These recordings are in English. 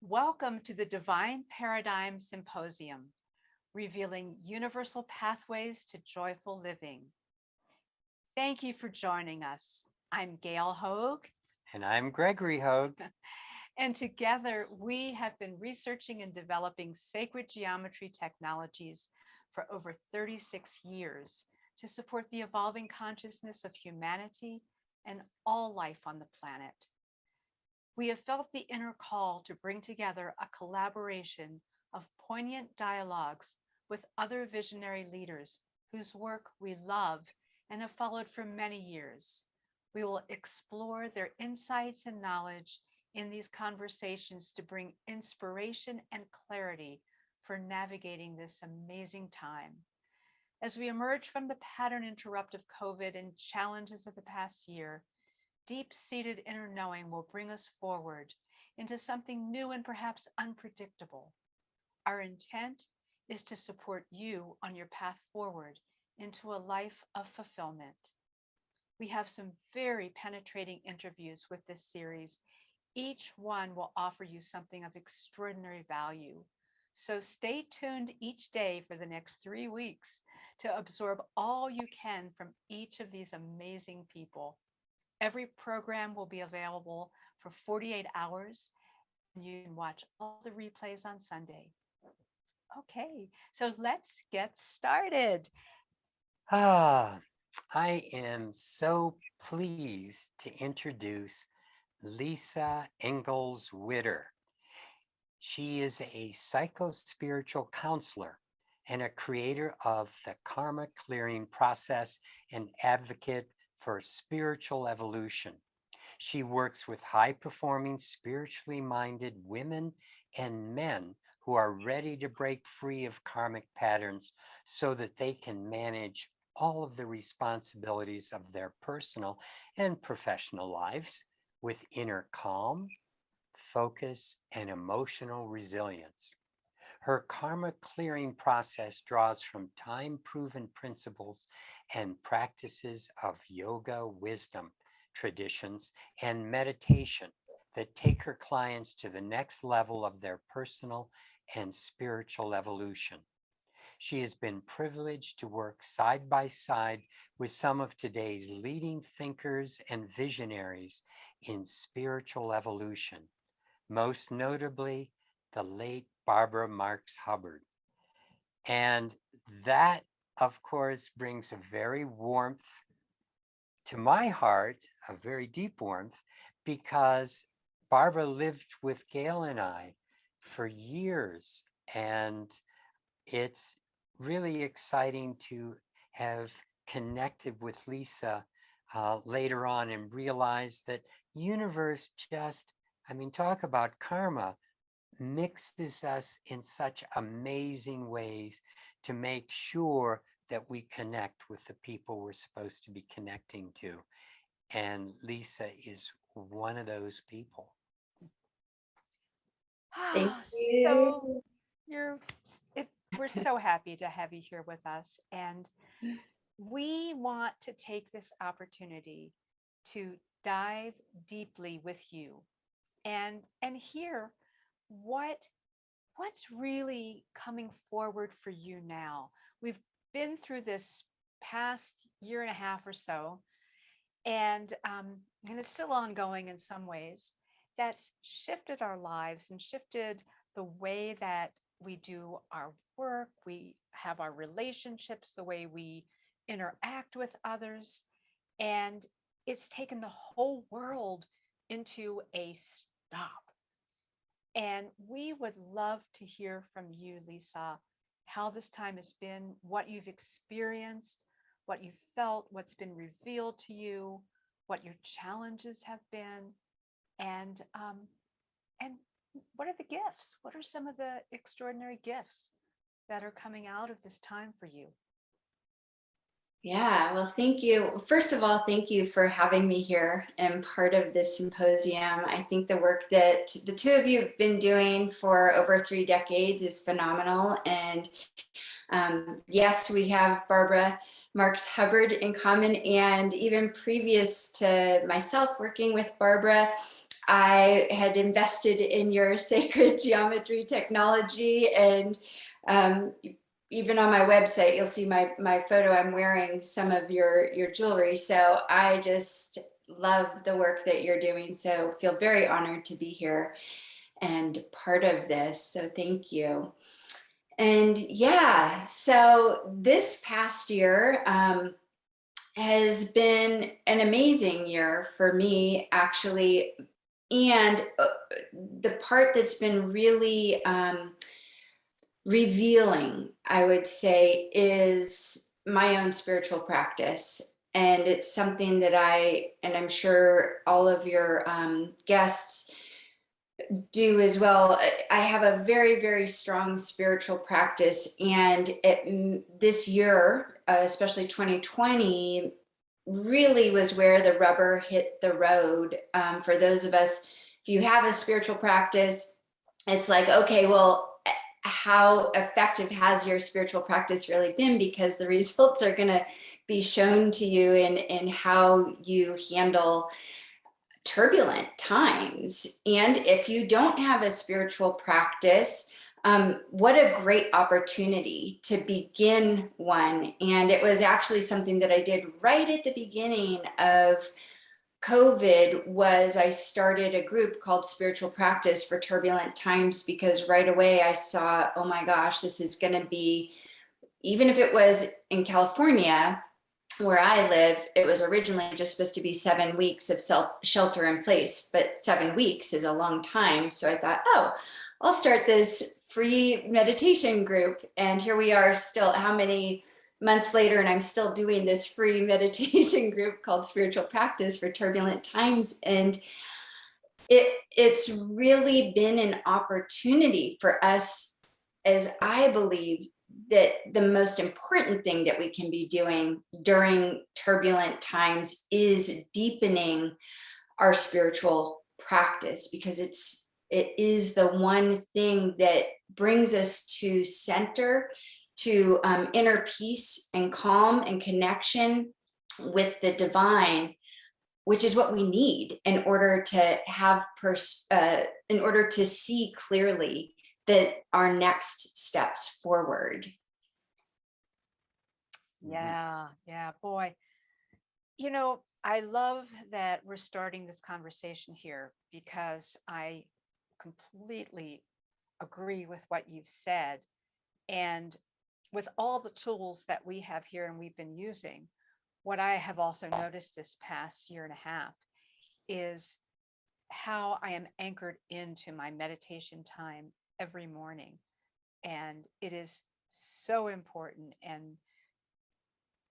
Welcome to the Divine Paradigm Symposium, revealing universal pathways to joyful living. Thank you for joining us. I'm Gail Hoag, And I'm Gregory Hoag. and together we have been researching and developing sacred geometry technologies for over 36 years to support the evolving consciousness of humanity and all life on the planet. We have felt the inner call to bring together a collaboration of poignant dialogues with other visionary leaders whose work we love and have followed for many years. We will explore their insights and knowledge in these conversations to bring inspiration and clarity for navigating this amazing time. As we emerge from the pattern interrupt of COVID and challenges of the past year, deep-seated inner knowing will bring us forward into something new and perhaps unpredictable. Our intent is to support you on your path forward into a life of fulfillment. We have some very penetrating interviews with this series. Each one will offer you something of extraordinary value. So stay tuned each day for the next 3 weeks to absorb all you can from each of these amazing people. Every program will be available for 48 hours, and you can watch all the replays on Sunday. Okay, so let's get started. Ah, I am so pleased to introduce Lisa Witter. She is a psycho-spiritual counselor and a creator of the karma clearing process and advocate for spiritual evolution. She works with high-performing, spiritually minded women and men who are ready to break free of karmic patterns so that they can manage all of the responsibilities of their personal and professional lives with inner calm, focus, and emotional resilience. Her karma clearing process draws from time-proven principles and practices of yoga wisdom, traditions, and meditation that take her clients to the next level of their personal and spiritual evolution. She has been privileged to work side by side with some of today's leading thinkers and visionaries in spiritual evolution, most notably the late Barbara Marx Hubbard. And that, of course, brings a very warmth to my heart, a very deep warmth, because Barbara lived with Gail and I for years. And it's really exciting to have connected with Lisa later on and realize that universe just, talk about karma, mixes us in such amazing ways to make sure that we connect with the people we're supposed to be connecting to. And Lisa is one of those people. Thank So you. you're we're so happy to have you here with us. And we want to take this opportunity to dive deeply with you and hear what's really coming forward for you now. We've been through this past year and a half or so, and it's still ongoing in some ways. That's shifted our lives and shifted the way that we do our work, we have our relationships, the way we interact with others, and it's taken the whole world into a stop. And we would love to hear from you, Lisa, how this time has been, what you've experienced, what you felt, what's been revealed to you, what your challenges have been, and and what are the gifts? What are some of the extraordinary gifts that are coming out of this time for you? Yeah, well, thank you. First of all, thank you for having me here and part of this symposium. I think the work that the two of you have been doing for over 3 decades is phenomenal. And yes, we have Barbara Marx Hubbard in common. And even previous to myself working with Barbara, I had invested in your sacred geometry technology, and even on my website, you'll see my photo. I'm wearing some of your jewelry. So I just love the work that you're doing. So feel very honored to be here and part of this. So thank you. And yeah, so this past year has been an amazing year for me, actually. And the part that's been really revealing, I would say, is my own spiritual practice. And it's something that and I'm sure all of your guests do as well. I have a very, very strong spiritual practice. And this year, especially 2020, really was where the rubber hit the road. For those of us, if you have a spiritual practice, it's like, okay, well, how effective has your spiritual practice really been? Because the results are going to be shown to you in how you handle turbulent times. And if you don't have a spiritual practice, what a great opportunity to begin one. And it was actually something that I did right at the beginning of COVID. Was I started a group called Spiritual Practice for Turbulent Times, because right away I saw, oh my gosh, this is going to be, even if it was in California, where I live, it was originally just supposed to be 7 weeks of shelter in place, but 7 weeks is a long time. So I thought, oh, I'll start this free meditation group. And here we are still, how many months later, and I'm still doing this free meditation group called Spiritual Practice for Turbulent Times. And it's really been an opportunity for us, as I believe, that the most important thing that we can be doing during turbulent times is deepening our spiritual practice, because it is the one thing that brings us to center, to inner peace and calm and connection with the divine, which is what we need in order to have in order to see clearly that our next steps forward. Yeah, boy. I love that we're starting this conversation here, because I completely agree with what you've said. And with all the tools that we have here and we've been using, what I have also noticed this past year and a half is how I am anchored into my meditation time every morning. And it is so important. And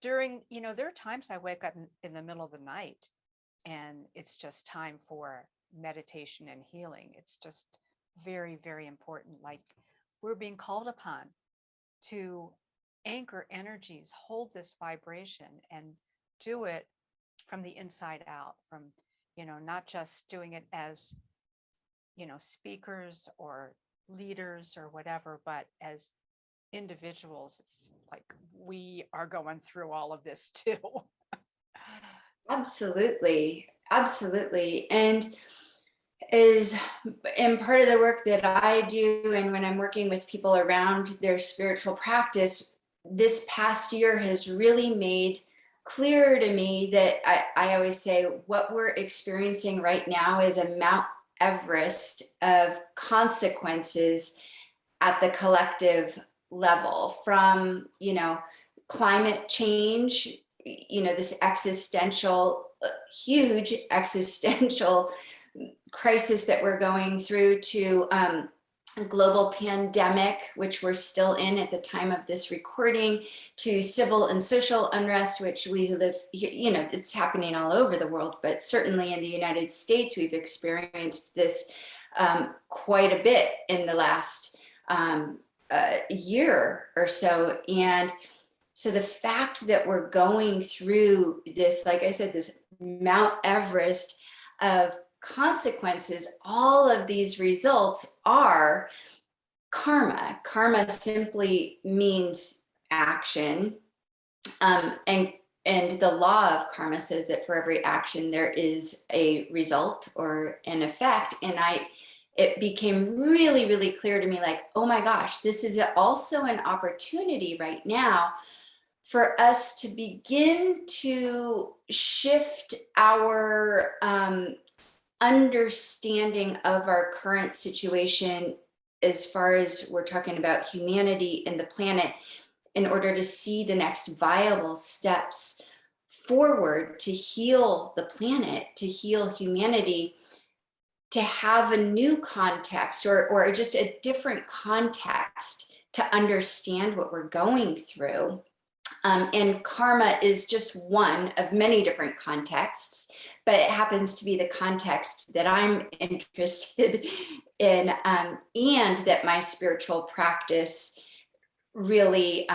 there are times I wake up in the middle of the night and it's just time for meditation and healing. It's just very, very important. Like, we're being called upon to anchor energies, hold this vibration, and do it from the inside out, from, not just doing it as, speakers or leaders or whatever, but as individuals. It's like we are going through all of this too. Absolutely. And part of the work that I do, and when I'm working with people around their spiritual practice, this past year has really made clear to me that I always say what we're experiencing right now is a Mount Everest of consequences at the collective level, from, climate change, this huge existential crisis that we're going through, to a global pandemic, which we're still in at the time of this recording, to civil and social unrest, which we live, it's happening all over the world, but certainly in the United States, we've experienced this quite a bit in the last year or so. And so the fact that we're going through this, like I said, this Mount Everest of consequences, all of these results are karma. Karma simply means action. And and the law of karma says that for every action there is a result or an effect. And it became really, really clear to me, like, oh my gosh, this is also an opportunity right now for us to begin to shift our understanding of our current situation, as far as we're talking about humanity and the planet, in order to see the next viable steps forward to heal the planet, to heal humanity, to have a new context, or just a different context to understand what we're going through. And karma is just one of many different contexts, but it happens to be the context that I'm interested in, and that my spiritual practice really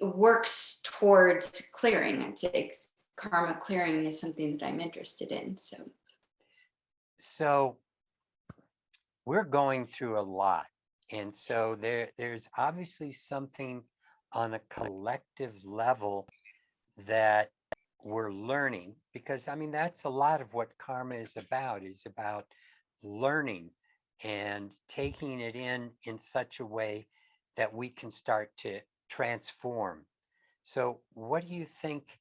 works towards clearing. I'd say karma clearing is something that I'm interested in. So we're going through a lot. And so there's obviously something on a collective level that we're learning, because I mean, that's a lot of what karma is about learning and taking it in such a way that we can start to transform. So what do you think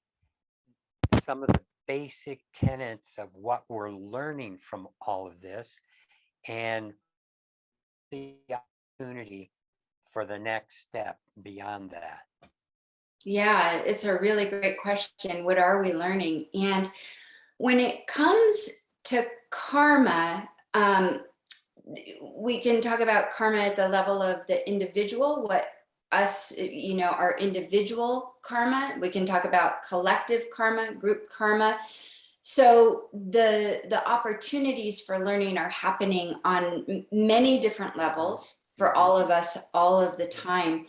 some of the basic tenets of what we're learning from all of this, and the opportunity for the next step beyond that? Yeah, it's a really great question. What are we learning? And when it comes to karma, we can talk about karma at the level of the individual, what us, our individual karma. We can talk about collective karma, group karma. So the opportunities for learning are happening on many different levels for all of us all of the time.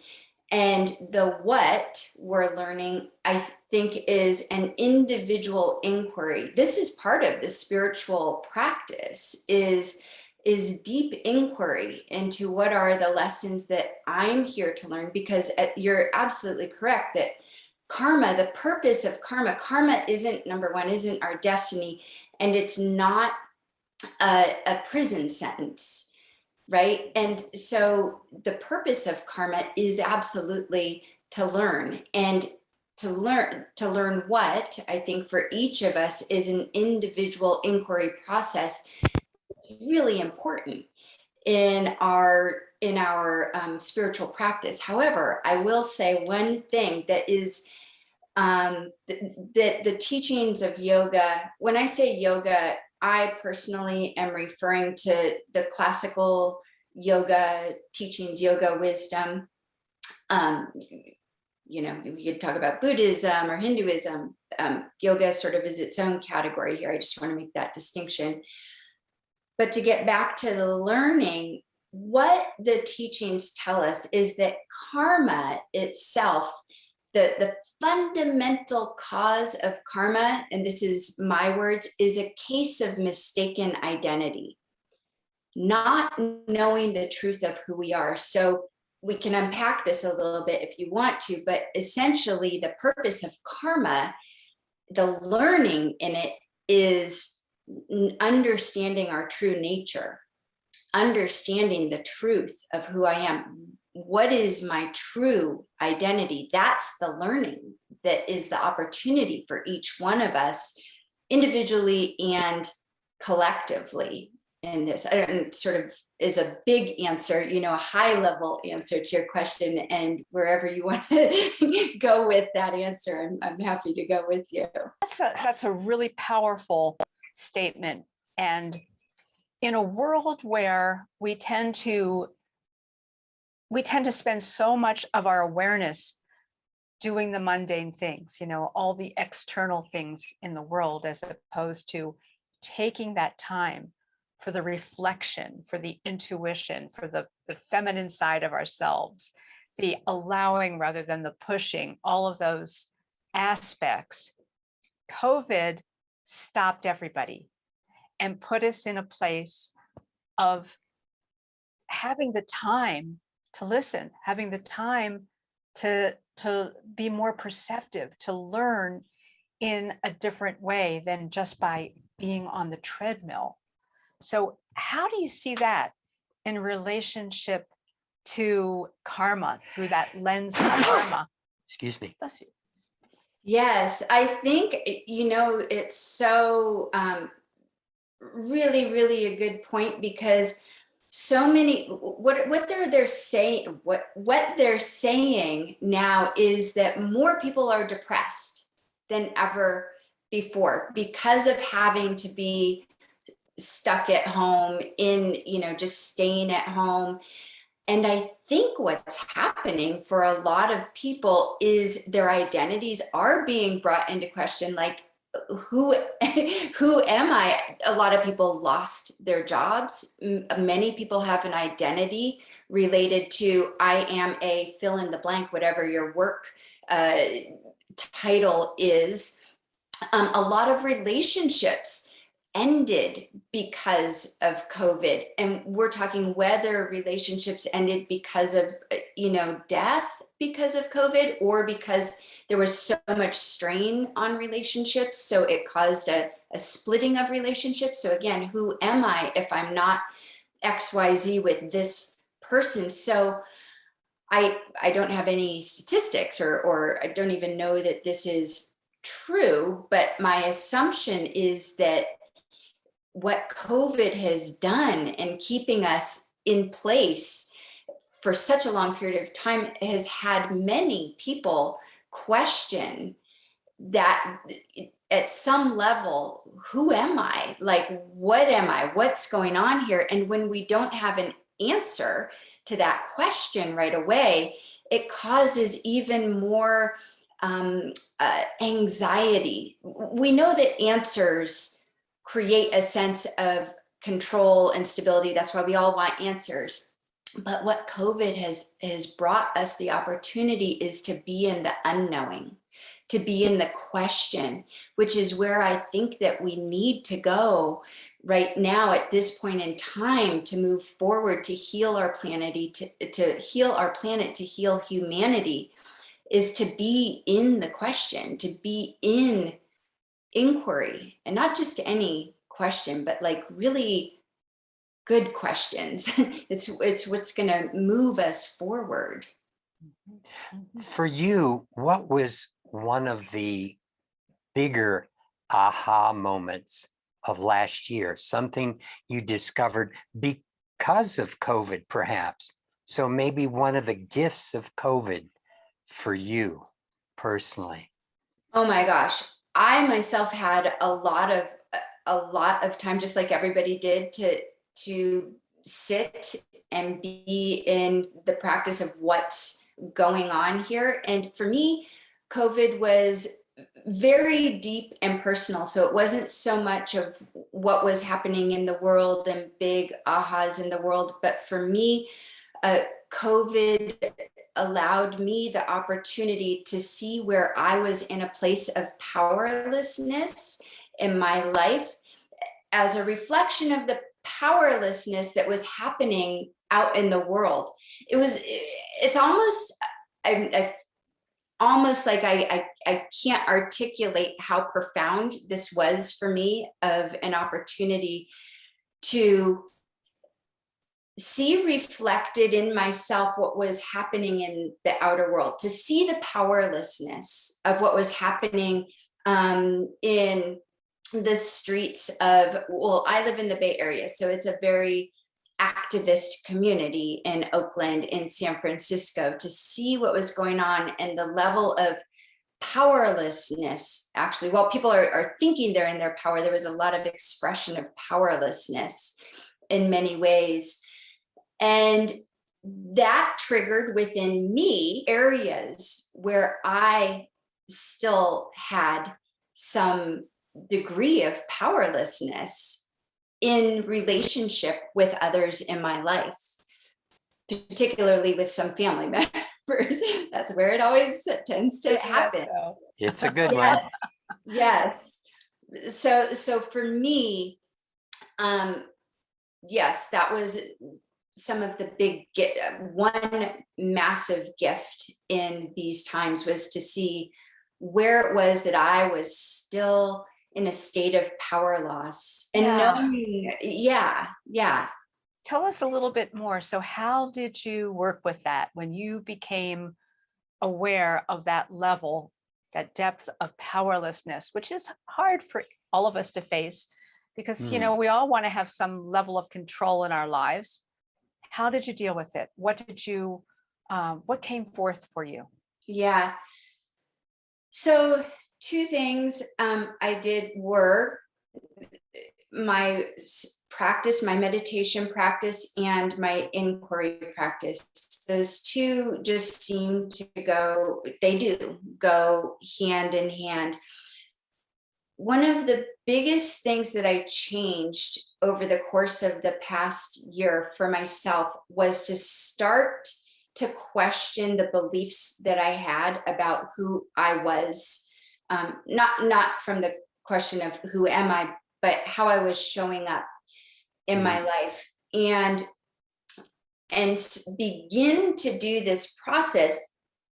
And the what we're learning, I think, is an individual inquiry. This is part of the spiritual practice, is deep inquiry into what are the lessons that I'm here to learn. Because you're absolutely correct that karma, the purpose of karma isn't, number one, isn't our destiny, and it's not a prison sentence. Right. And so the purpose of karma is absolutely to learn, and to learn what I think for each of us is an individual inquiry process, really important in our spiritual practice. However, I will say one thing that is that the teachings of yoga, when I say yoga, I personally am referring to the classical yoga teachings, yoga wisdom. We could talk about Buddhism or Hinduism. Yoga sort of is its own category here. I just want to make that distinction. But to get back to the learning, what the teachings tell us is that karma itself, the fundamental cause of karma, and this is my words, is a case of mistaken identity, not knowing the truth of who we are. So we can unpack this a little bit if you want to, but essentially the purpose of karma, the learning in it, is understanding our true nature, understanding the truth of who I am. What is my true identity? That's the learning that is the opportunity for each one of us individually and collectively in this. I don't, sort of is a big answer, a high level answer to your question, and wherever you want to go with that answer, I'm happy to go with you. That's a really powerful statement. And in a world where we tend to spend so much of our awareness doing the mundane things, all the external things in the world, as opposed to taking that time for the reflection, for the intuition, for the feminine side of ourselves, the allowing rather than the pushing, all of those aspects. COVID stopped everybody and put us in a place of having the time to listen, having the time to to be more perceptive, to learn in a different way than just by being on the treadmill. So how do you see that in relationship to karma through that lens of karma? Excuse me. Bless you. Yes, I think, it's so really, really a good point, because so many what they're saying what they're saying now is that more people are depressed than ever before because of having to be stuck at home in, just staying at home. And I think what's happening for a lot of people is their identities are being brought into question. Like, who who am I? A lot of people lost their jobs. Many people have an identity related to, I am a fill in the blank, whatever your work title is. A lot of relationships ended because of COVID. And we're talking whether relationships ended because of, death because of COVID, or because there was so much strain on relationships. So it caused a splitting of relationships. So again, who am I if I'm not XYZ with this person? So I don't have any statistics, or I don't even know that this is true, but my assumption is that what COVID has done and keeping us in place for such a long period of time has had many people question that at some level, who am I? Like, what am I? What's going on here? And when we don't have an answer to that question right away, it causes even more anxiety. We know that answers create a sense of control and stability. That's why we all want answers. But what COVID has brought us the opportunity is to be in the unknowing, to be in the question, which is where I think that we need to go right now at this point in time to move forward, to heal our planet, to heal our planet, to heal humanity, is to be in the question, to be in inquiry, and not just any question, but like really good questions. It's what's going to move us forward. For you, what was one of the bigger aha moments of last year? Something you discovered because of COVID, perhaps? So maybe one of the gifts of COVID for you personally. Oh my gosh. I myself had a lot of time, just like everybody did, to sit and be in the practice of what's going on here. And for me, COVID was very deep and personal. So it wasn't so much of what was happening in the world and big ahas in the world, but for me, COVID allowed me the opportunity to see where I was in a place of powerlessness in my life as a reflection of the powerlessness that was happening out in the world. It's almost, I almost like I can't articulate how profound this was for me, of an opportunity to see reflected in myself what was happening in the outer world, to see the powerlessness of what was happening in the streets of, well, I live in the Bay Area, so it's a very activist community in Oakland, in San Francisco, to see what was going on and the level of powerlessness. Actually, while people are thinking they're in their power, there was a lot of expression of powerlessness in many ways. And that triggered within me areas where I still had some degree of powerlessness in relationship with others in my life, particularly with some family members. That's where it always tends to happen. It's a good one. Yes. So for me, yes, that was some of the one massive gift in these times was to see where it was that I was still in a state of power loss and Yeah. knowing, yeah. Tell us a little bit more. So, how did you work with that when you became aware of that level, that depth of powerlessness, which is hard for all of us to face because, Mm. we all want to have some level of control in our lives. How did you deal with it? What came forth for you? Yeah. So two things I did were my practice, my meditation practice, and my inquiry practice. Those two just seem to they do go hand in hand. One of the biggest things that I changed over the course of the past year for myself was to start to question the beliefs that I had about who I was. Not from the question of who am I, but how I was showing up in my life, and begin to do this process.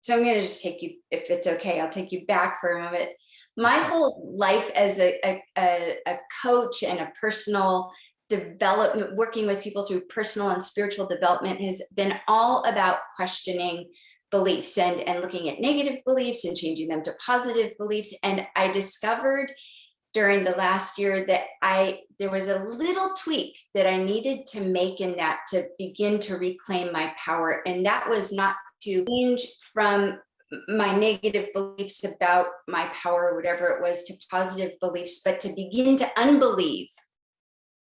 So I'm going to just take you, if it's okay, I'll take you back for a moment. My whole life as a coach and a personal development, working with people through personal and spiritual development, has been all about questioning beliefs and looking at negative beliefs and changing them to positive beliefs. And I discovered during the last year that there was a little tweak that I needed to make in that to begin to reclaim my power. And that was not to change from my negative beliefs about my power, or whatever it was, to positive beliefs, but to begin to unbelieve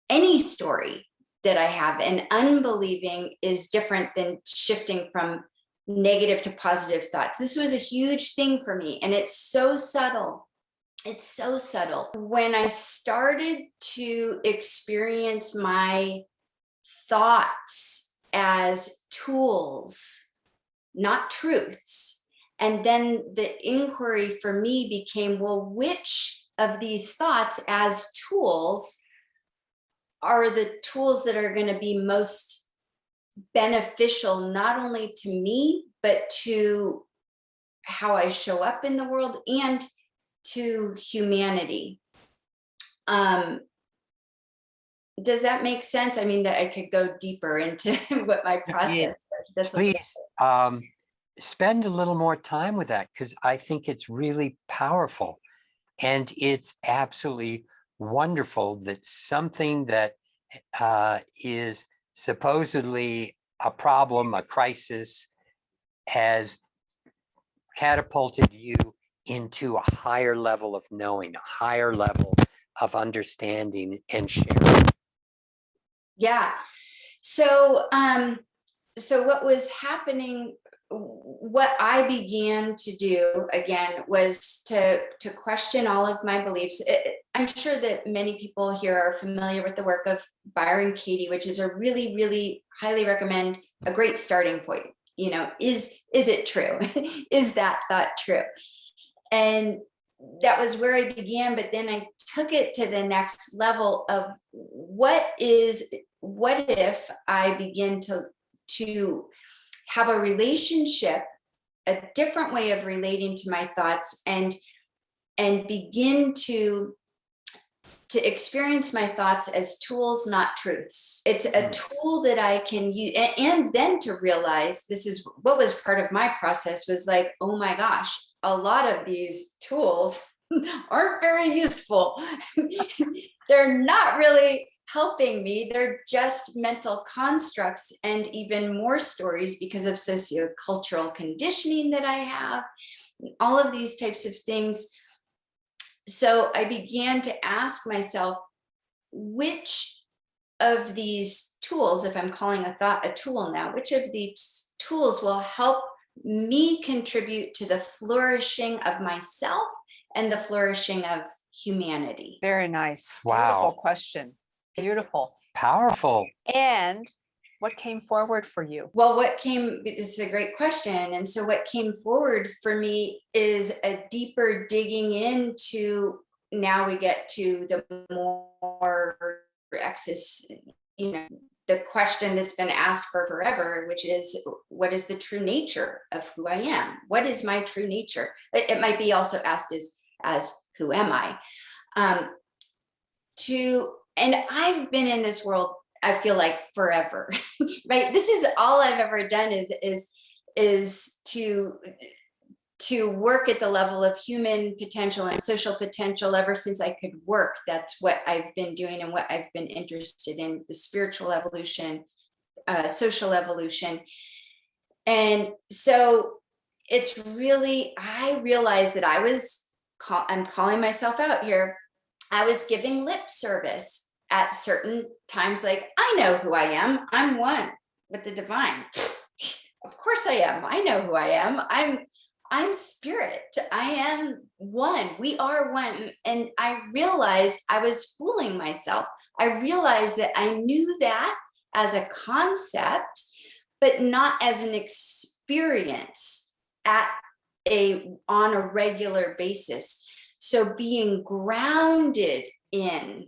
any story that I have. And unbelieving is different than shifting from negative to positive thoughts. This was a huge thing for me, and it's so subtle. It's so subtle. When I started to experience my thoughts as tools, not truths, and then the inquiry for me became, well, which of these thoughts as tools are the tools that are going to be most beneficial, not only to me, but to how I show up in the world and to humanity. Does that make sense? I mean, that I could go deeper into what my process was. Please spend a little more time with that, because I think it's really powerful. And it's absolutely wonderful that something that is supposedly a problem, a crisis, has catapulted you into a higher level of knowing, a higher level of understanding and sharing. Yeah. So, so what was happening, what I began to do again was to question all of my beliefs. I'm sure that many people here are familiar with the work of Byron Katie, which is a really, really highly recommend, a great starting point. Is it true? Is that thought true? And that was where I began, but then I took it to the next level of what if I begin to have a relationship, a different way of relating to my thoughts, and begin to experience my thoughts as tools, not truths. It's a tool that I can use. And then to realize, this is what was part of my process, was like, oh my gosh, a lot of these tools aren't very useful. They're not really helping me. They're just mental constructs, and even more stories because of sociocultural conditioning that I have, all of these types of things. So I began to ask myself, which of these tools, if I'm calling a thought a tool now, which of these tools will help me contribute to the flourishing of myself and the flourishing of humanity? Very nice. Wow. Beautiful question. Beautiful. Powerful. And what came forward for you? Well, this is a great question. And so what came forward for me is a deeper digging into, now we get to the more access, the the question that's been asked for forever, which is, what is the true nature of who I am? What is my true nature? It might be also asked as who am I? And I've been in this world, I feel like, forever, right? This is all I've ever done is to work at the level of human potential and social potential ever since I could work. That's what I've been doing and what I've been interested in, the spiritual evolution, social evolution. And so it's really, I realized that I'm calling myself out here. I was giving lip service at certain times, like, I know who I am. I'm one with the divine. Of course I am. I know who I am. I'm spirit. I am one. We are one. And I realized I was fooling myself. I realized that I knew that as a concept, but not as an experience on a regular basis. So being grounded in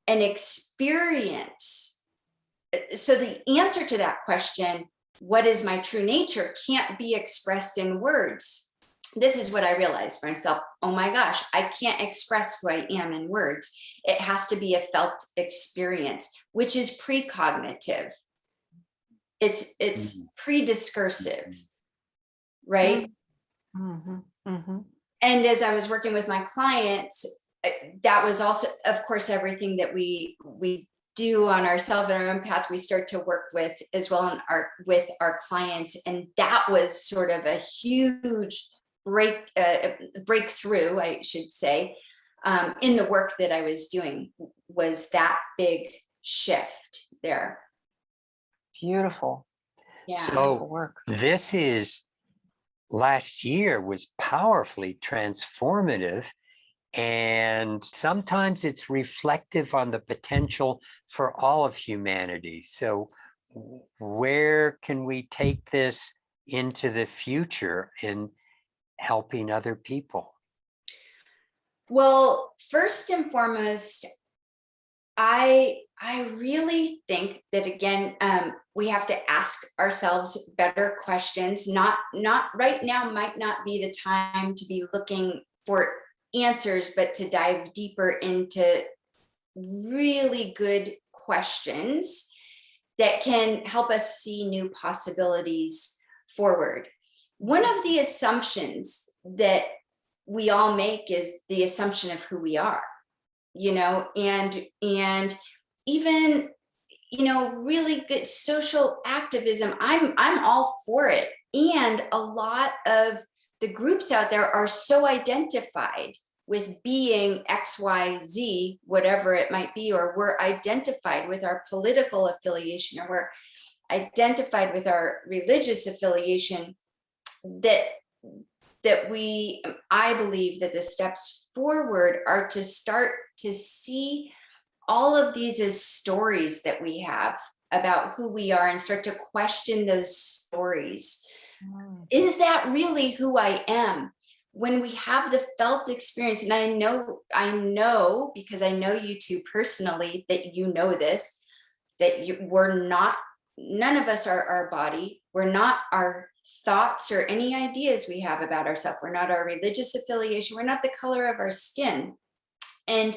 an experience. So the answer to that question, what is my true nature, can't be expressed in words. This is what I realized for myself. Oh my gosh, I can't express who I am in words. It has to be a felt experience, which is precognitive. It's pre-discursive, right? Mm-hmm. Mm-hmm. And as I was working with my clients, that was also, of course, everything that we do on ourselves and our own paths, we start to work with as well with our clients. And that was sort of a huge breakthrough, I should say, in the work that I was doing, was that big shift there. Beautiful. Yeah. So Work. this is, last year was powerfully transformative. And sometimes it's reflective on the potential for all of humanity. So where can we take this into the future in helping other people? Well, first and foremost, I really think that, again, we have to ask ourselves better questions. Not right now might not be the time to be looking for answers, but to dive deeper into really good questions that can help us see new possibilities forward. One of the assumptions that we all make is the assumption of who we are, and even, really good social activism. I'm all for it. And a lot of the groups out there are so identified with being X, Y, Z, whatever it might be, or we're identified with our political affiliation, or we're identified with our religious affiliation, I believe that the steps forward are to start to see all of these as stories that we have about who we are, and start to question those stories. Is that really who I am? When we have the felt experience, and I know because I know you two personally, that you know this, that none of us are our body. We're not our thoughts or any ideas we have about ourselves. We're not our religious affiliation. We're not the color of our skin. And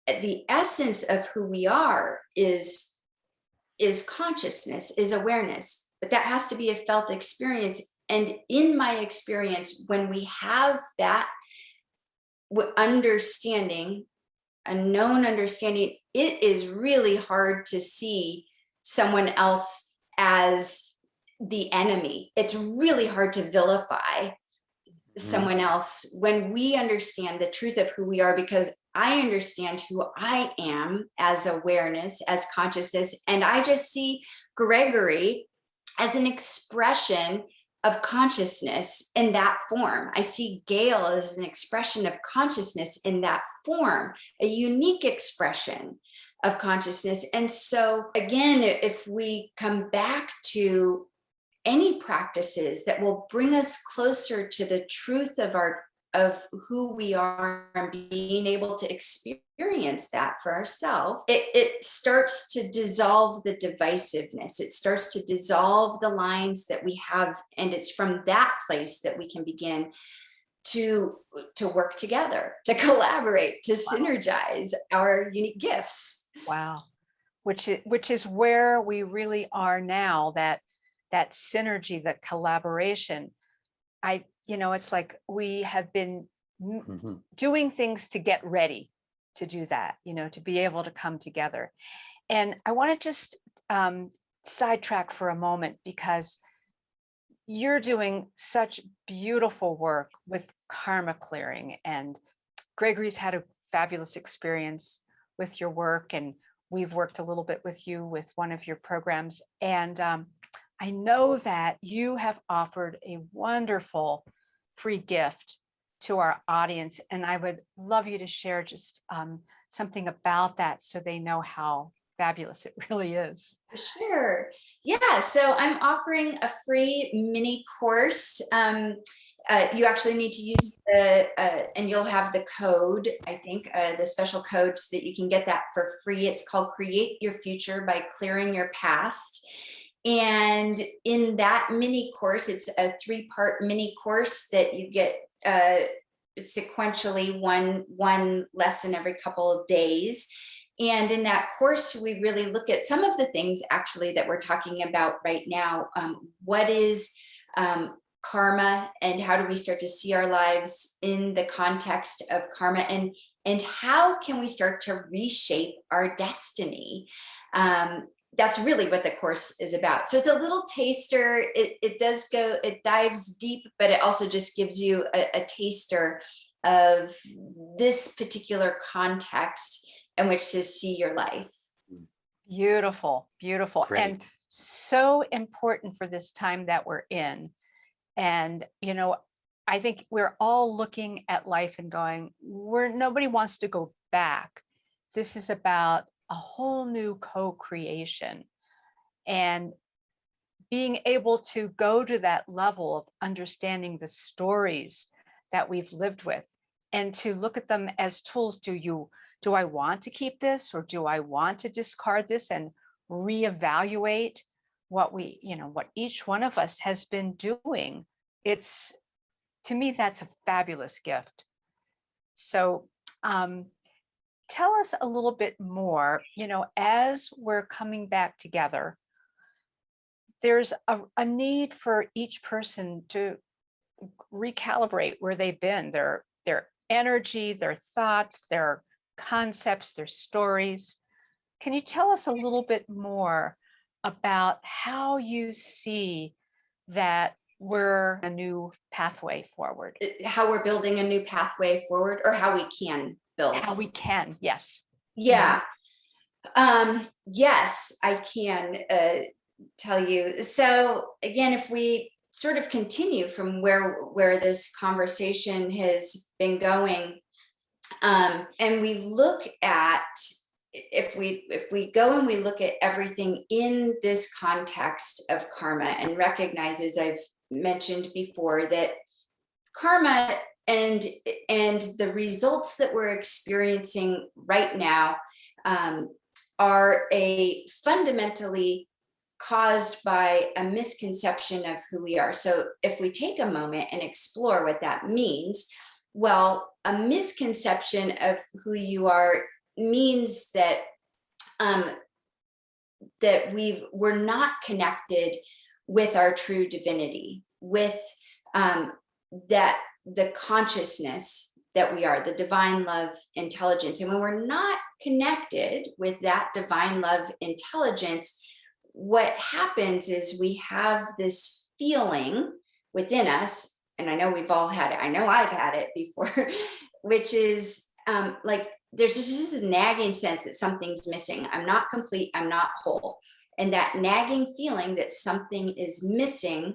the essence of who we are is consciousness, is awareness, but that has to be a felt experience. And in my experience, when we have that understanding, a known understanding, it is really hard to see someone else as the enemy. It's really hard to vilify someone else when we understand the truth of who we are, because I understand who I am as awareness, as consciousness. And I just see Gregory as an expression of consciousness in that form. I see Gail as an expression of consciousness in that form, a unique expression of consciousness. And so again, if we come back to any practices that will bring us closer to the truth of our of who we are and being able to experience that for ourselves, it starts to dissolve the divisiveness. It starts to dissolve the lines that we have. And it's from that place that we can begin to work together, to collaborate, to synergize our unique gifts. Wow. Which is where we really are now, that synergy, that collaboration. It's like we have been doing things to get ready to do that, to be able to come together. And I want to just sidetrack for a moment, because you're doing such beautiful work with karma clearing, and Gregory's had a fabulous experience with your work, and we've worked a little bit with you with one of your programs. And I know that you have offered a wonderful free gift to our audience, and I would love you to share just something about that so they know how fabulous it really is. Sure. Yeah. So I'm offering a free mini course. You actually need to use and you'll have the code, I think, the special code, so that you can get that for free. It's called Create Your Future by Clearing Your Past. And in that mini course, it's a 3-part mini course that you get sequentially one lesson every couple of days. And in that course, we really look at some of the things actually that we're talking about right now. What is karma, and how do we start to see our lives in the context of karma, and how can we start to reshape our destiny? That's really what the course is about. So it's a little taster. It dives deep, but it also just gives you a taster of this particular context in which to see your life. Beautiful, beautiful. Great. And so important for this time that we're in. And, I think we're all looking at life and going, nobody wants to go back. This is about a whole new co-creation, and being able to go to that level of understanding the stories that we've lived with, and to look at them as tools. Do I want to keep this, or do I want to discard this, and reevaluate what each one of us has been doing? To me, that's a fabulous gift. So tell us a little bit more, as we're coming back together, there's a need for each person to recalibrate where they've been, their energy, their thoughts, their concepts, their stories. Can you tell us a little bit more about how you see that we're a new pathway forward? How we're building a new pathway forward, or how we can build? How we can, yes. Yeah. Yes, I can tell you. So again, if we sort of continue from where this conversation has been going, and we look at, if we go and we look at everything in this context of karma, and recognize, as I've mentioned before, that karma and the results that we're experiencing right now are fundamentally caused by a misconception of who we are. So if we take a moment and explore what that means, well, a misconception of who you are means that we're not connected with our true divinity, with that the consciousness that we are, the divine love intelligence. And when we're not connected with that divine love intelligence, what happens is we have this feeling within us, and I know we've all had it, I know I've had it before, which is like there's just this nagging sense that something's missing. I'm not complete, I'm not whole. And that nagging feeling that something is missing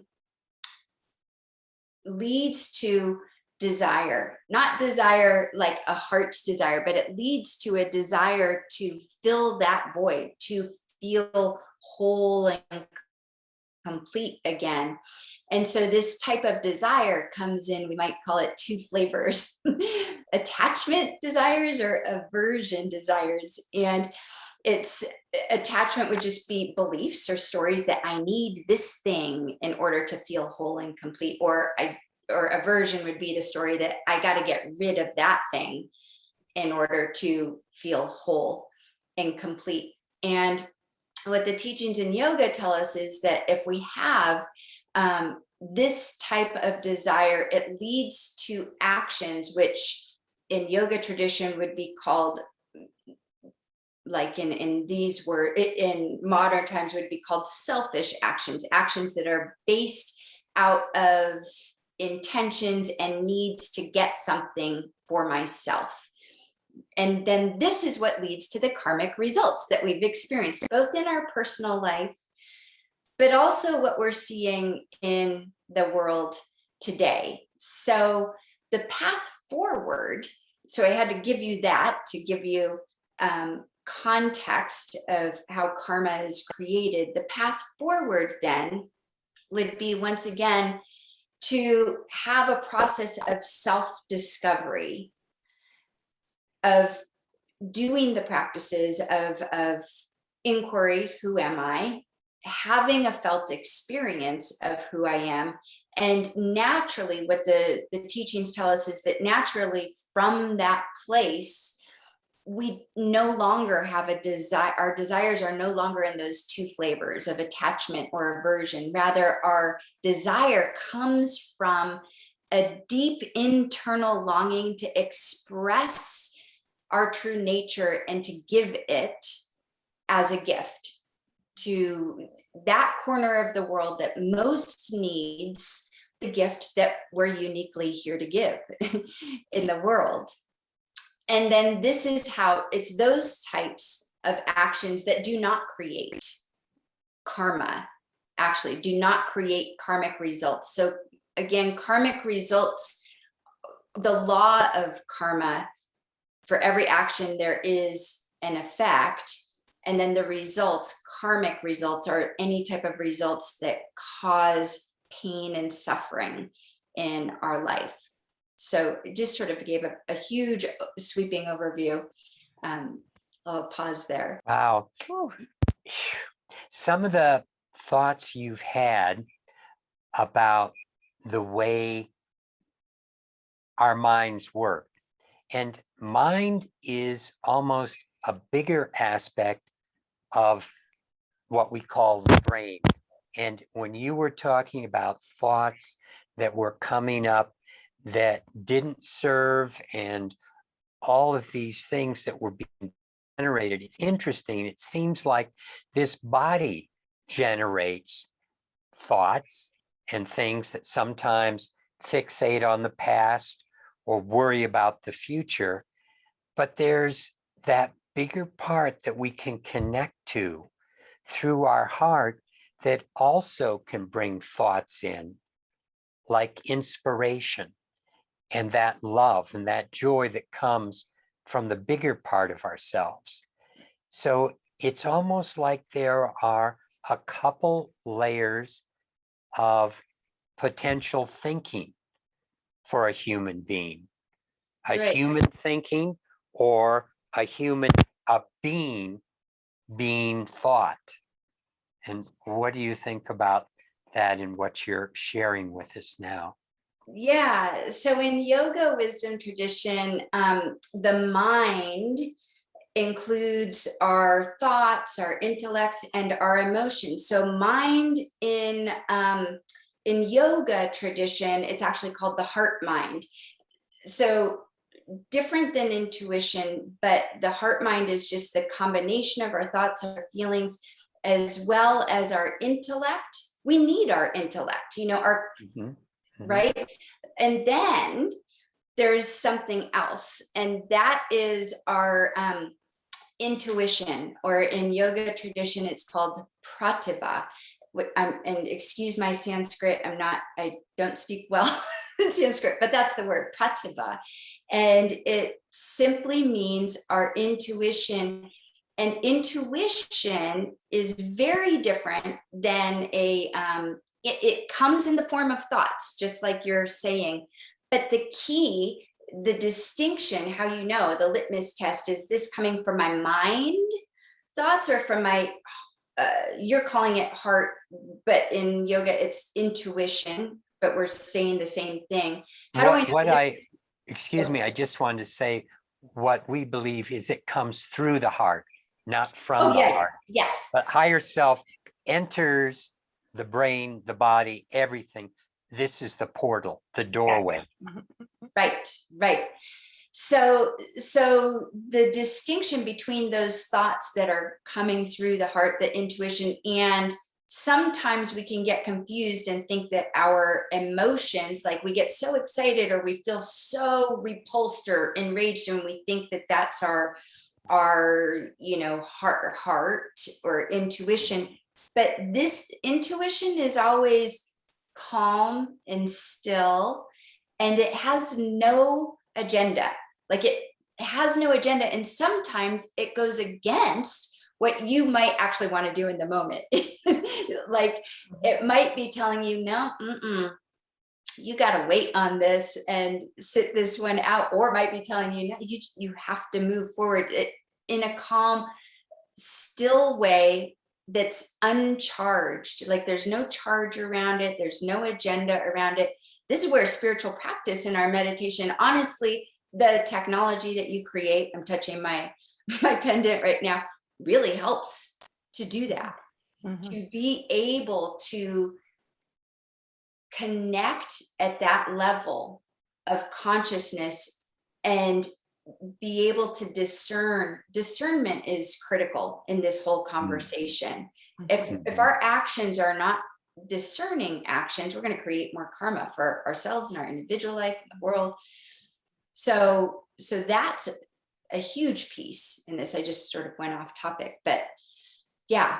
leads to desire, not desire like a heart's desire, but it leads to a desire to fill that void, to feel whole and complete again. And so this type of desire comes in, we might call it two flavors, attachment desires or aversion desires. And it's attachment would just be beliefs or stories that I need this thing in order to feel whole and complete, or aversion would be the story that I got to get rid of that thing in order to feel whole and complete. And what the teachings in yoga tell us is that if we have this type of desire, it leads to actions which in yoga tradition would be called, like in these words, in modern times would be called selfish actions, actions that are based out of intentions and needs to get something for myself. And then this is what leads to the karmic results that we've experienced, both in our personal life, but also what we're seeing in the world today. So the path forward, so I had to give you that to give you context of how karma is created. The path forward then would be, once again, to have a process of self-discovery, of doing the practices of inquiry, who am I, having a felt experience of who I am. And naturally, what the teachings tell us is that naturally from that place, we no longer have a desire, our desires are no longer in those two flavors of attachment or aversion. Rather, our desire comes from a deep internal longing to express our true nature and to give it as a gift to that corner of the world that most needs the gift that we're uniquely here to give in the world. And then this is how it's those types of actions that do not create karma, actually do not create karmic results. So again, karmic results, the law of karma, for every action there is an effect. And then the results, karmic results, are any type of results that cause pain and suffering in our life. So it just sort of gave a huge sweeping overview. I'll pause there. Wow. Some of the thoughts you've had about the way our minds work. And mind is almost a bigger aspect of what we call the brain. And when you were talking about thoughts that were coming up that didn't serve and all of these things that were being generated, it's interesting. It seems like this body generates thoughts and things that sometimes fixate on the past or worry about the future. But there's that bigger part that we can connect to through our heart that also can bring thoughts in, like inspiration and that love and that joy that comes from the bigger part of ourselves. So it's almost like there are a couple layers of potential thinking for a human being, a Right. human thinking or a being being thought. And what do you think about that and what you're sharing with us now? Yeah, so in yoga wisdom tradition, the mind includes our thoughts, our intellects, and our emotions. So mind in yoga tradition, it's actually called the heart mind. So different than intuition, but the heart mind is just the combination of our thoughts, our feelings, as well as our intellect. We need our intellect, our right? And then there's something else, and that is our intuition, or in yoga tradition, it's called pratibha. And excuse my Sanskrit, I don't speak well Sanskrit, but that's the word, pratibha. And it simply means our intuition And intuition is very different than it comes in the form of thoughts, just like you're saying. But the key, the distinction, how you know, the litmus test, is this coming from my mind thoughts or from my, you're calling it heart, but in yoga it's intuition, but we're saying the same thing. How do I know? Excuse me, I just wanted to say what we believe is it comes through the heart, not from the heart. Yes. But higher self enters the brain, the body, everything. This is the portal, the doorway. Right. So the distinction between those thoughts that are coming through the heart, the intuition, and sometimes we can get confused and think that our emotions, like we get so excited or we feel so repulsed or enraged, and we think that that's our heart or intuition. But this intuition is always calm and still, and it has no agenda. Like it has no agenda, and sometimes it goes against what you might actually want to do in the moment. Like it might be telling you, no, you got to wait on this and sit this one out, or it might be telling you, no, you have to move forward in a calm, still way that's uncharged. Like there's no charge around it, there's no agenda around it. This is where spiritual practice in our meditation, honestly, the technology that you create, I'm touching my pendant right now, really helps to do that. To be able to connect at that level of consciousness and be able to discernment is critical in this whole conversation. If our actions are not discerning actions, we're going to create more karma for ourselves and our individual life, the world. So that's a huge piece in this. I just sort of went off topic, but yeah.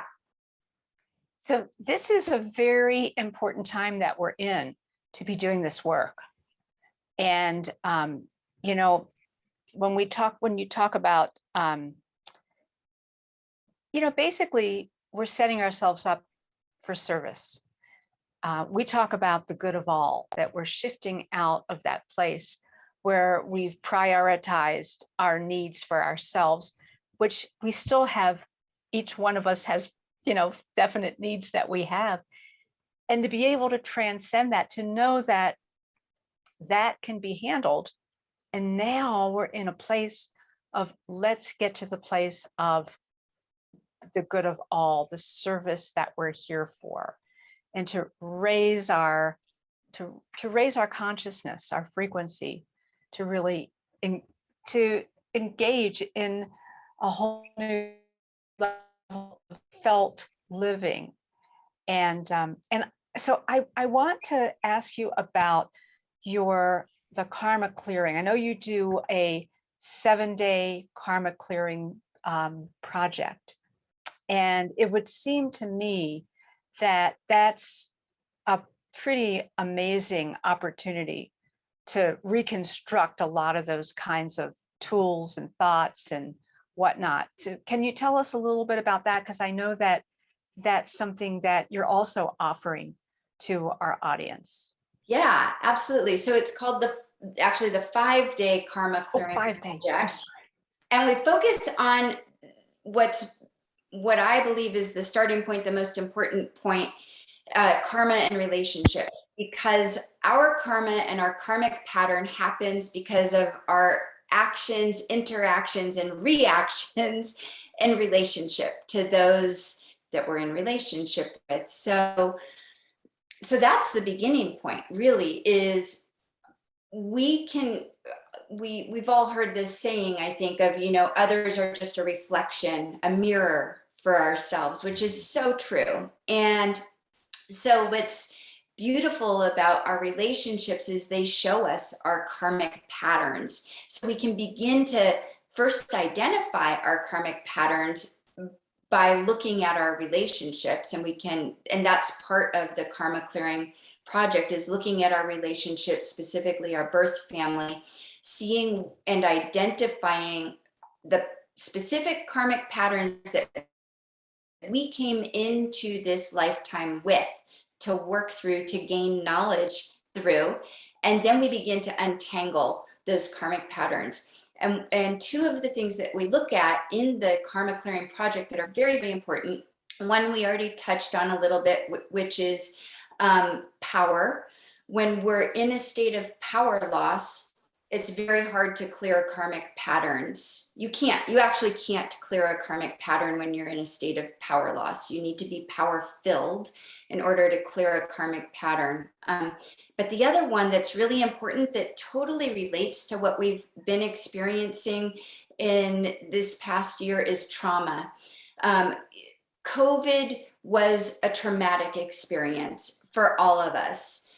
So this is a very important time that we're in to be doing this work. And, when you talk about, basically we're setting ourselves up for service. We talk about the good of all, that we're shifting out of that place where we've prioritized our needs for ourselves, which we still have. Each one of us has, definite needs that we have. And to be able to transcend that, to know that that can be handled. And now we're in a place of, let's get to the place of the good of all, the service that we're here for, and to raise our consciousness, our frequency, to really to engage in a whole new level of felt living. And so I want to ask you about the karma clearing. I know you do a 7-day karma clearing project, and it would seem to me that that's a pretty amazing opportunity to reconstruct a lot of those kinds of tools and thoughts and whatnot. So can you tell us a little bit about that? Because I know that that's something that you're also offering to our audience. Yeah, absolutely. So it's called the 5-day karma clearing 5 days. project. And we focus on what I believe is the starting point, the most important point, karma and relationships, because our karma and our karmic pattern happens because of our actions, interactions, and reactions in relationship to those that we're in relationship with. So that's the beginning point, really, is we've all heard this saying, I think, of, others are just a reflection, a mirror for ourselves, which is so true. And so what's beautiful about our relationships is they show us our karmic patterns. So we can begin to first identify our karmic patterns by looking at our relationships, and that's part of the karma clearing project, is looking at our relationships, specifically our birth family, seeing and identifying the specific karmic patterns that we came into this lifetime with, to work through, to gain knowledge through, and then we begin to untangle those karmic patterns. And two of the things that we look at in the karma clearing project that are very, very important, one we already touched on a little bit, which is power. When we're in a state of power loss, it's very hard to clear karmic patterns. You actually can't clear a karmic pattern when you're in a state of power loss. You need to be power filled in order to clear a karmic pattern. But the other one that's really important, that totally relates to what we've been experiencing in this past year, is trauma. COVID was a traumatic experience for all of us.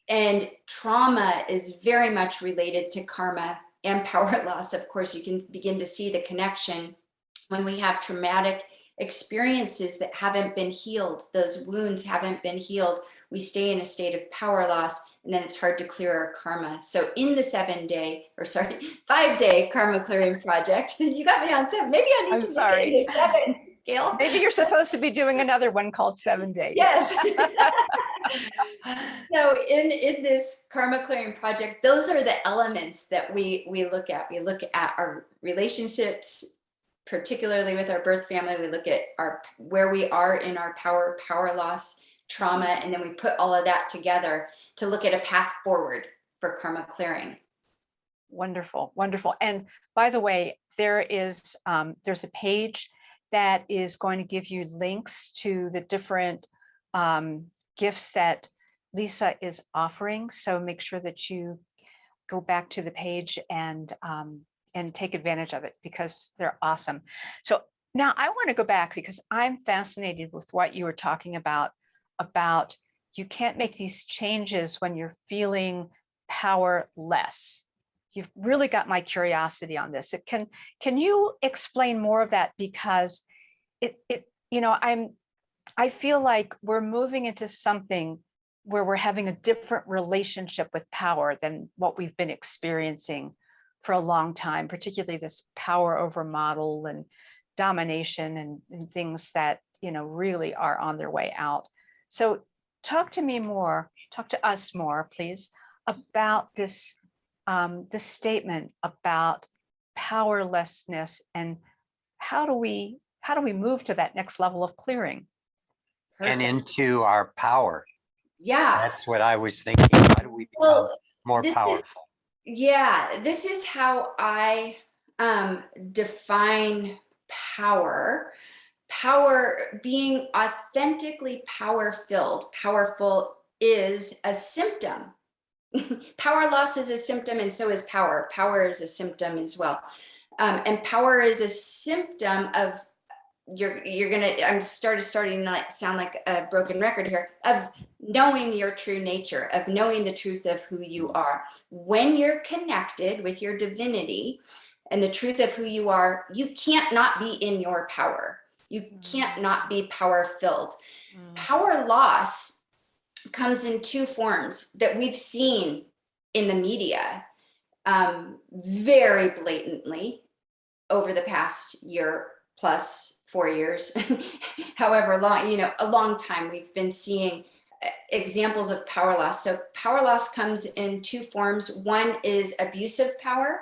And trauma is very much related to karma and power loss. Of course, you can begin to see the connection when we have traumatic experiences that haven't been healed. Those wounds haven't been healed. We stay in a state of power loss, and then it's hard to clear our karma. So in the 5-day karma clearing project, you got me on 7. Maybe I need to sorry. 7. Gail? Maybe you're supposed to be doing another one called 7 days. Yes. So in this karma clearing project, those are the elements that we look at. We look at our relationships, particularly with our birth family. We look at where we are in our power loss, trauma, and then we put all of that together to look at a path forward for karma clearing. Wonderful, wonderful. And by the way, there's a page that is going to give you links to the different gifts that Lisa is offering. So make sure that you go back to the page and take advantage of it, because they're awesome. So now I want to go back, because I'm fascinated with what you were talking about you can't make these changes when you're feeling powerless. You've really got my curiosity on this. Can you explain more of that? Because I feel like we're moving into something where we're having a different relationship with power than what we've been experiencing for a long time, particularly this power over model and domination and things that, really are on their way out. So talk to us more, please, about this statement about powerlessness, and how do we move to that next level of clearing? And into our power. Yeah. That's what I was thinking. How do we become more powerful? This is how I define power. Power, being authentically power-filled, powerful, is a symptom. Power loss is a symptom, and so is power. Power is a symptom as well. And power is a symptom of I'm starting to sound like a broken record here, of knowing your true nature, of knowing the truth of who you are. When you're connected with your divinity and the truth of who you are, you can't not be in your power. You can't not be power filled. Power loss comes in two forms that we've seen in the media very blatantly over the past year plus, 4 years, however long, a long time. We've been seeing examples of power loss. So power loss comes in two forms. One is abuse of power,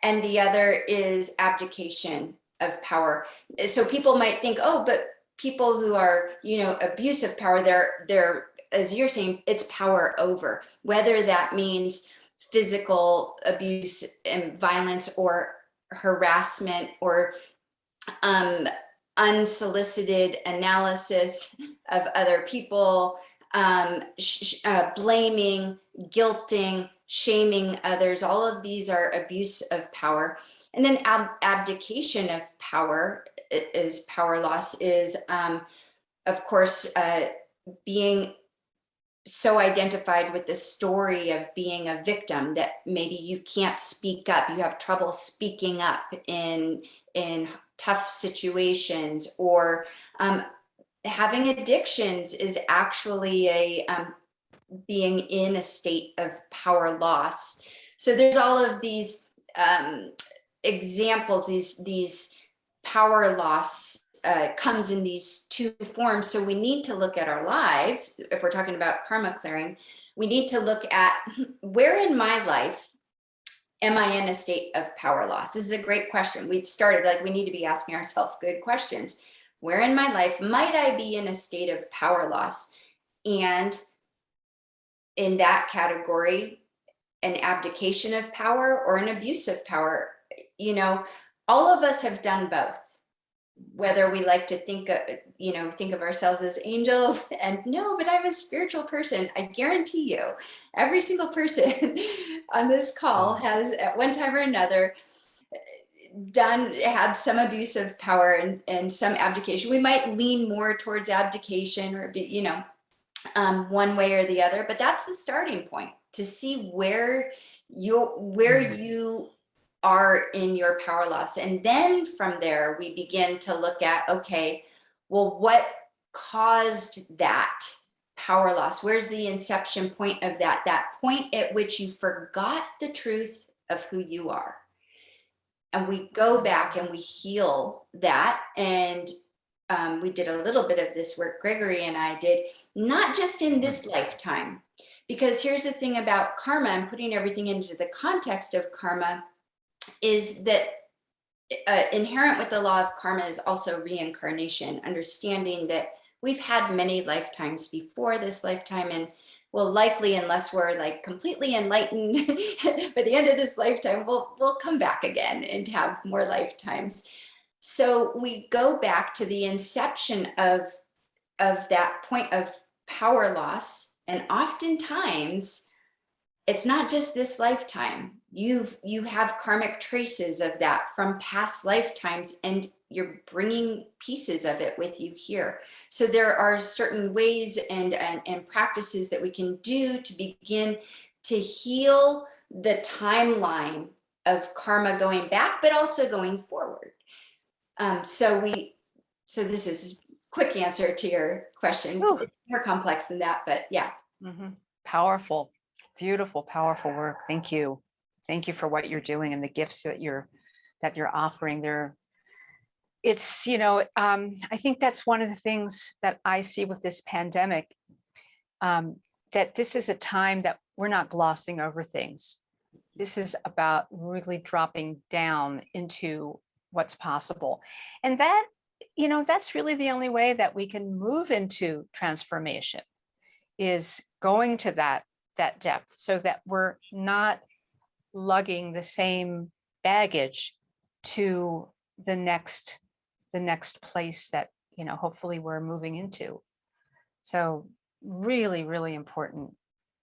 and the other is abdication of power. So people might think, oh, but people who are, abuse of power, they're, as you're saying, it's power over, whether that means physical abuse and violence, or harassment, or unsolicited analysis of other people, blaming, guilting, shaming others. All of these are abuse of power. And then abdication of power is power loss, is, of course, being so identified with the story of being a victim that maybe you can't speak up. You have trouble speaking up in tough situations, or having addictions is actually being in a state of power loss. So there's all of these examples, these power loss comes in these two forms. So we need to look at our lives. If we're talking about karma clearing, we need to look at where in my life am I in a state of power loss? This is a great question. We started like we need to be asking ourselves good questions. Where in my life might I be in a state of power loss? And in that category, an abdication of power or an abuse of power. You know, all of us have done both, whether we like to think of ourselves as angels and no, but I'm a spiritual person. I guarantee you, every single person on this call has at one time or another had some abuse of power and some abdication. We might lean more towards abdication or one way or the other, but that's the starting point to see where you are in your power loss. And then from there, we begin to look at, okay, well, what caused that power loss? Where's the inception point of that point at which you forgot the truth of who you are? And we go back and we heal that. And we did a little bit of this work, Gregory and I did, not just in this lifetime, because here's the thing about karma and putting everything into the context of karma is that inherent with the law of karma is also reincarnation, understanding that we've had many lifetimes before this lifetime and will likely, unless we're like completely enlightened by the end of this lifetime, we'll come back again and have more lifetimes. So we go back to the inception of that point of power loss. And oftentimes it's not just this lifetime. You have karmic traces of that from past lifetimes, and you're bringing pieces of it with you here. So there are certain ways and practices that we can do to begin to heal the timeline of karma going back, but also going forward. So this is a quick answer to your question. It's more complex than that, but yeah. Mm-hmm. Powerful, beautiful, powerful work. Thank you. Thank you for what you're doing and the gifts that you're offering there. It's, I think that's one of the things that I see with this pandemic, that this is a time that we're not glossing over things. This is about really dropping down into what's possible. And that, that's really the only way that we can move into transformation, is going to that depth, so that we're not lugging the same baggage to the next place that, hopefully we're moving into. So really, really important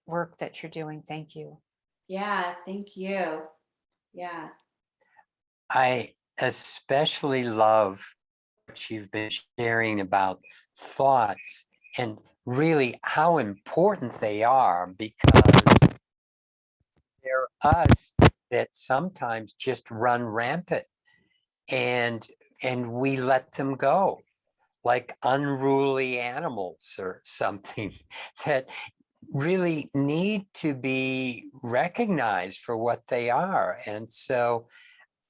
work that you're doing. Thank you. Yeah, thank you. Yeah. I especially love what you've been sharing about thoughts and really how important they are, because they're us that sometimes just run rampant and we let them go like unruly animals or something that really need to be recognized for what they are. And so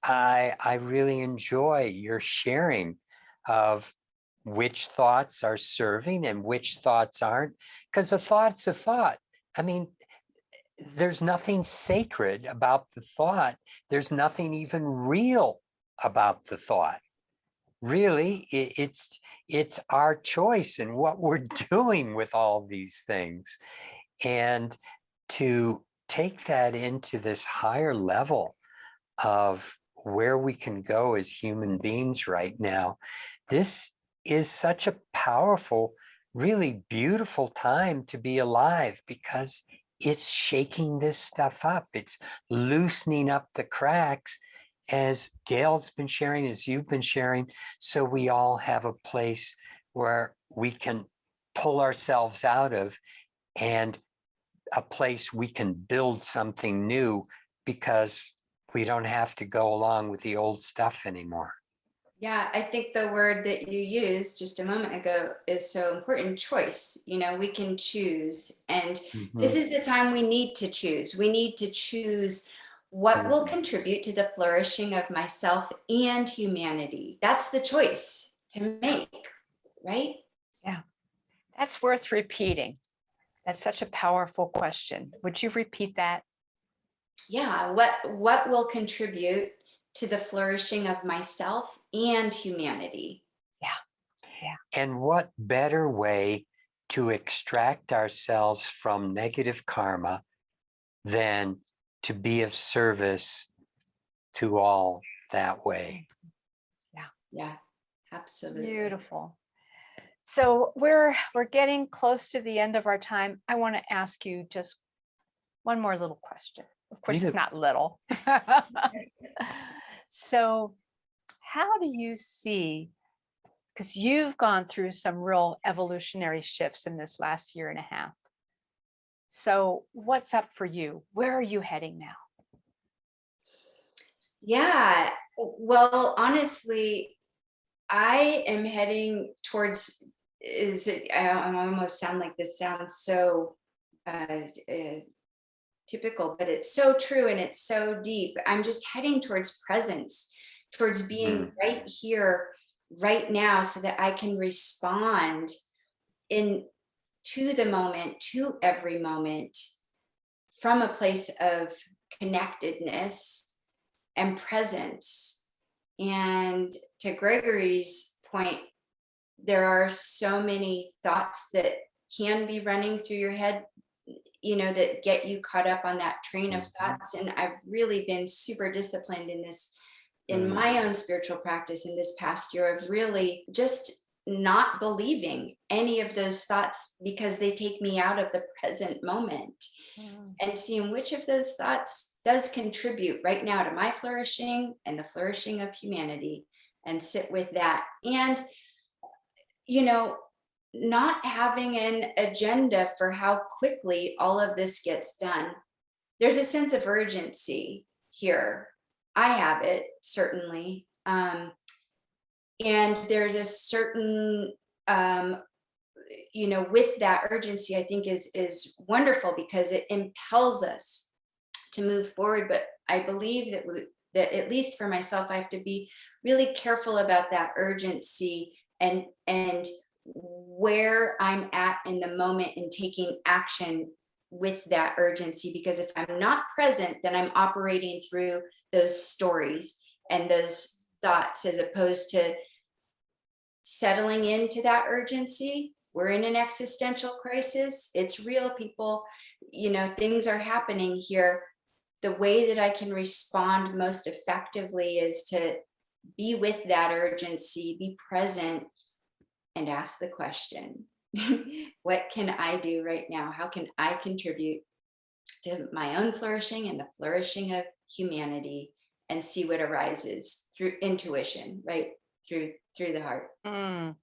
I really enjoy your sharing of which thoughts are serving and which thoughts aren't, because a thought's a thought. I mean, there's nothing sacred about the thought. There's nothing even real about the thought. Really, it's our choice in what we're doing with all these things. And to take that into this higher level of where we can go as human beings right now, this is such a powerful, really beautiful time to be alive, because it's shaking this stuff up. It's loosening up the cracks, as Gail's been sharing, as you've been sharing, so we all have a place where we can pull ourselves out of, and a place we can build something new, because we don't have to go along with the old stuff anymore. Yeah, I think the word that you used just a moment ago is so important, choice. We can choose. And this is the time we need to choose. We need to choose What will Mhm. contribute to the flourishing of myself and humanity? That's the choice to make, right? Yeah, that's worth repeating. That's such a powerful question. Would you repeat that? Yeah, what will contribute to the flourishing of myself and humanity? Yeah, yeah. And what better way to extract ourselves from negative karma than to be of service to all that way? Yeah, absolutely. Beautiful. So we're getting close to the end of our time. I want to ask you just one more little question. Of course, Me it's too. not little. So, how do you see, because you've gone through some real evolutionary shifts in this last year and a half. So, what's up for you? Where are you heading now? Yeah, well, honestly, I am heading towards, I almost sound like this sounds so typical, but it's so true and it's so deep. I'm just heading towards presence, towards being Mhm. right here, right now, so that I can respond in to the moment, to every moment, from a place of connectedness and presence. And to Gregory's point, there are so many thoughts that can be running through your head, that get you caught up on that train of Mhm. thoughts. And I've really been super disciplined in this, in Mm. my own spiritual practice in this past year, of really just not believing any of those thoughts because they take me out of the present moment, Mm. and seeing which of those thoughts does contribute right now to my flourishing and the flourishing of humanity, and sit with that. And, you know, not having an agenda for how quickly all of this gets done. There's a sense of urgency here. I have it, certainly. And there's a certain, with that urgency, I think is wonderful because it impels us to move forward. But I believe that at least for myself, I have to be really careful about that urgency, and where I'm at in the moment and taking action with that urgency. Because if I'm not present, then I'm operating through those stories and those thoughts, as opposed to settling into that urgency. We're in an existential crisis. It's real, people. Things are happening here. The way that I can respond most effectively is to be with that urgency, be present, and ask the question, what can I do right now? How can I contribute to my own flourishing and the flourishing of humanity, and see what arises through intuition, right? Through the heart. Mm,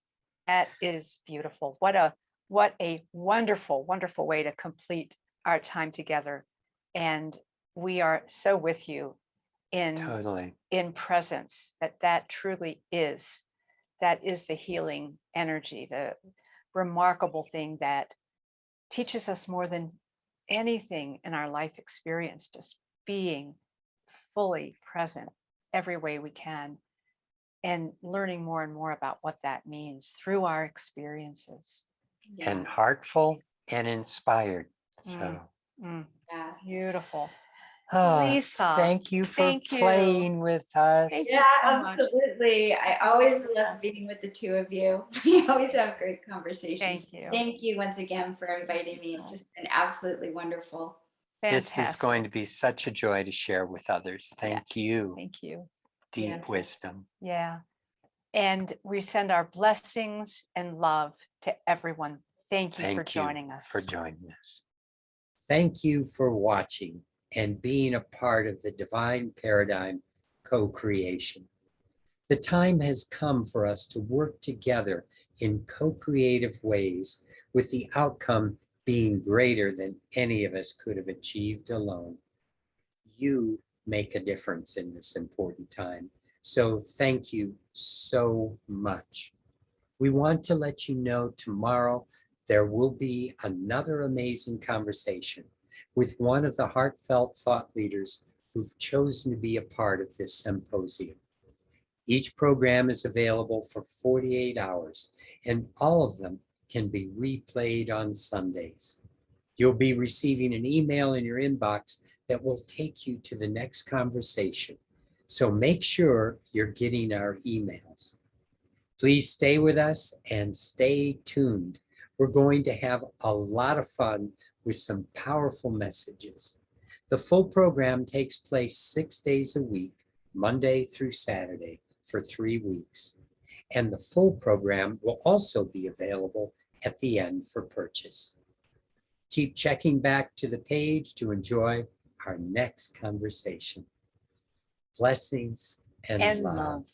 that is beautiful. What a wonderful, wonderful way to complete our time together. And we are so with you in Totally. presence, that truly is, that is the healing energy, the remarkable thing that teaches us more than anything in our life experience, just being fully present every way we can, and learning more and more about what that means through our experiences. Yeah. And heartful and inspired. Mm. So, Yeah. Beautiful. ah, Lisa, thank you for thank you. playing with us. Thank you Yeah, so much. absolutely. I always love being with the two of you. We always have great conversations. Thank you. Thank you once again for inviting me. It's just been absolutely wonderful. This is Fantastic. going to be such a joy to share with others. Thank you. Thank you. Deep Yes. wisdom. Yeah. And we send our blessings and love to everyone. Thank you for Thank you joining us. for joining us. Thank you for watching and being a part of the Divine Paradigm co-creation. The time has come for us to work together in co-creative ways, with the outcome being greater than any of us could have achieved alone. You make a difference in this important time. So thank you so much. We want to let you know tomorrow there will be another amazing conversation with one of the heartfelt thought leaders who've chosen to be a part of this symposium. Each program is available for 48 hours, and all of them can be replayed on Sundays. You'll be receiving an email in your inbox that will take you to the next conversation. So make sure you're getting our emails. Please stay with us and stay tuned. We're going to have a lot of fun with some powerful messages. The full program takes place 6 days a week, Monday through Saturday, for 3 weeks. And the full program will also be available at the end for purchase. Keep checking back to the page to enjoy our next conversation. Blessings and love.